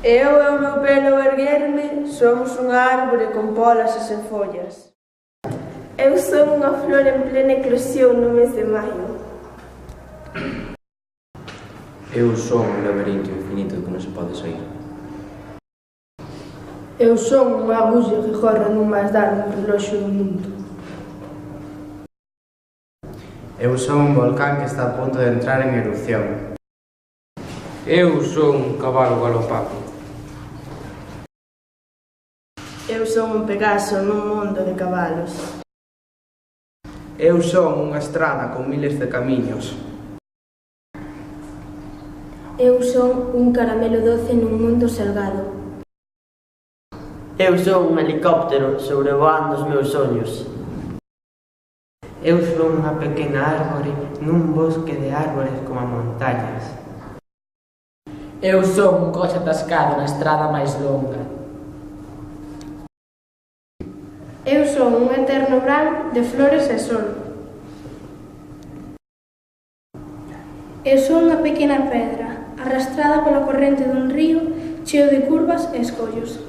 Eu e o meu pelo erguerme somos unha árbore con polas e sen follas. Eu son unha flor en plena eclosión no mes de maio. Eu son un laberinto infinito que non se pode sair. Eu son unha agulla que corre nun máis dar no reloxo do mundo. Eu son un volcán que está a punto de entrar en erupción. Eu son un cabalo galopado. Eu son un Pegaso nun mundo de cabalos. Eu son unha estrada con miles de camiños. Eu son un caramelo doce nun mundo salgado. Eu son un helicóptero sobrevoando os meus soños. Eu son unha pequena árbore nun bosque de árbores como montañas. Eu son un coche atascado na estrada máis longa. Eu son un eterno brán de flores e sol. Eu son unha pequena pedra, arrastrada pola corrente dun río cheo de curvas e escollos.